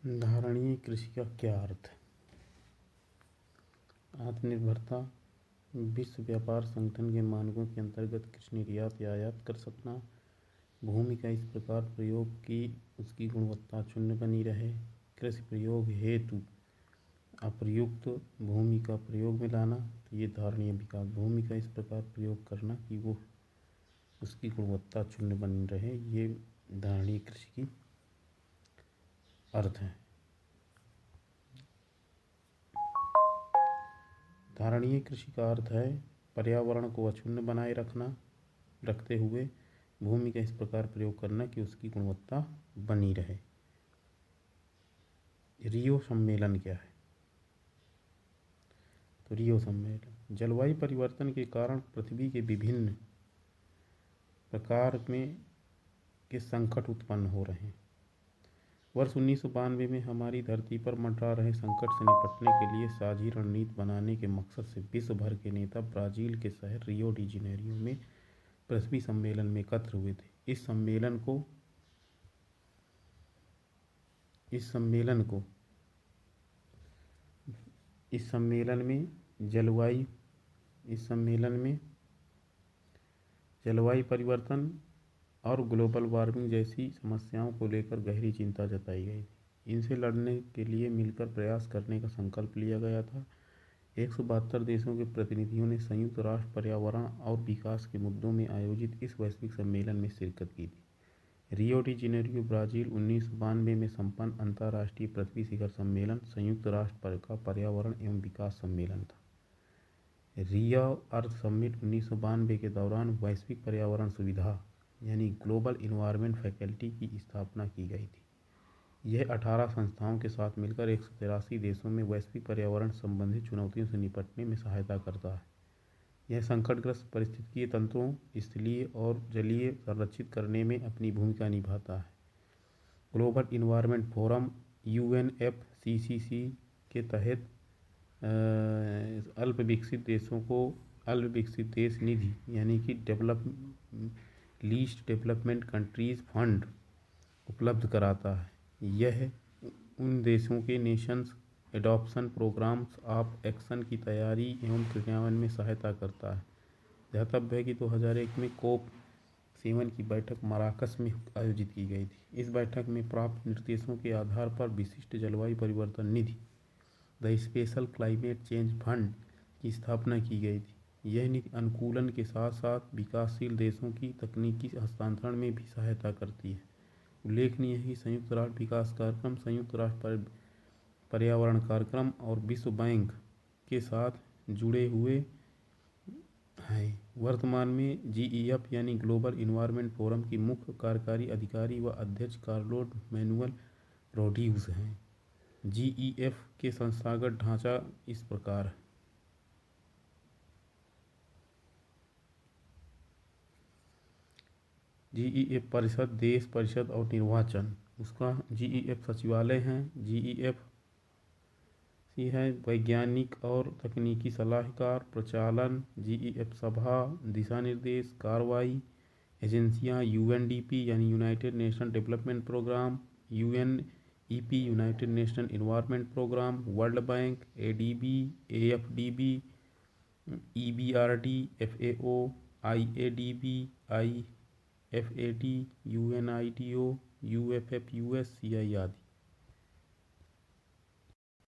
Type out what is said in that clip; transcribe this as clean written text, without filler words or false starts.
धारणीय कृषि का क्या अर्थ है? आत्मनिर्भरता, विश्व व्यापार संगठन के मानकों के अंतर्गत कृषि निर्यात या आयात कर सकना, भूमि का इस प्रकार प्रयोग कि उसकी गुणवत्ता क्षुण्ण बनी रहे, कृषि प्रयोग हेतु अप्रयुक्त भूमि का प्रयोग में लाना, तो ये धारणीय विकास। भूमि का इस प्रकार प्रयोग करना कि वो उसकी गुणवत्ता क्षुण्ण बनी रहे, ये धारणीय कृषि की अर्थ है। धारणीय कृषि का अर्थ है पर्यावरण को अक्षुण्ण बनाए रखते हुए भूमि का इस प्रकार प्रयोग करना कि उसकी गुणवत्ता बनी रहे। रियो सम्मेलन क्या है? तो रियो सम्मेलन जलवायु परिवर्तन के कारण पृथ्वी के विभिन्न प्रकार के संकट उत्पन्न हो रहे हैं। वर्ष 1992 में हमारी धरती पर मंडरा रहे संकट से निपटने के लिए साझी रणनीति बनाने के मकसद से विश्व भर के नेता ब्राज़ील के शहर रियो डी जेनेरियो में पृथ्वी सम्मेलन में एकत्र हुए थे। इस सम्मेलन में जलवायु परिवर्तन और ग्लोबल वार्मिंग जैसी समस्याओं को लेकर गहरी चिंता जताई गई थी। इनसे लड़ने के लिए मिलकर प्रयास करने का संकल्प लिया गया था। 172 देशों के प्रतिनिधियों ने संयुक्त राष्ट्र पर्यावरण और विकास के मुद्दों में आयोजित इस वैश्विक सम्मेलन में शिरकत की थी। रियो डी जेनेरियो ब्राज़ील 1992 में संपन्न अंतर्राष्ट्रीय पृथ्वी शिखर सम्मेलन संयुक्त राष्ट्र का पर्यावरण एवं विकास सम्मेलन था। रियो अर्थ समिट 1992 के दौरान वैश्विक पर्यावरण सुविधा यानी ग्लोबल इन्वायरमेंट फैकल्टी की स्थापना की गई थी। यह 18 संस्थाओं के साथ मिलकर 183 देशों में वैश्विक पर्यावरण संबंधी चुनौतियों से निपटने में सहायता करता है। यह संकटग्रस्त पारिस्थितिकीय तंत्रों, स्थलीय और जलीय संरक्षित करने में अपनी भूमिका निभाता है। ग्लोबल इन्वायरमेंट फोरम UNFCCC के तहत अल्प विकसित देशों को अल्प विकसित देश निधि यानी कि लीस्ट डेवलपमेंट कंट्रीज फंड उपलब्ध कराता है। यह उन देशों के nations adoption programmes of action की तैयारी एवं क्रियान्वयन में सहायता करता है। ध्यातव्य है कि 2001 में COP7 की बैठक मराकश में आयोजित की गई थी। इस बैठक में प्राप्त निर्देशों के आधार पर विशिष्ट जलवायु परिवर्तन निधि the special climate change fund की स्थापना की गई थी। यह निधि अनुकूलन के साथ साथ विकासशील देशों की तकनीकी हस्तांतरण में भी सहायता करती है। उल्लेखनीय है कि संयुक्त राष्ट्र विकास कार्यक्रम, संयुक्त राष्ट्र पर्यावरण कार्यक्रम और विश्व बैंक के साथ जुड़े हुए हैं। वर्तमान में GEF यानी ग्लोबल इन्वायरमेंट फोरम की मुख्य कार्यकारी अधिकारी व अध्यक्ष कार्लोस मैनुअल रोड्रिग्स हैं। GEF के संस्थागत ढांचा इस प्रकार है। GEF परिषद, देश परिषद और निर्वाचन। उसका GEF सचिवालय हैं। GEF है वैज्ञानिक और तकनीकी सलाहकार, प्रचालन, GEF सभा, दिशा निर्देश, कार्रवाई, एजेंसियां UNDP यानी United Nation Development Programme, UNEP United Nation Environment Programme, World Bank, ADB, AFDB, EBRD, FAO, IADB, IFAD, UNITO, UFFUS, CI आदि।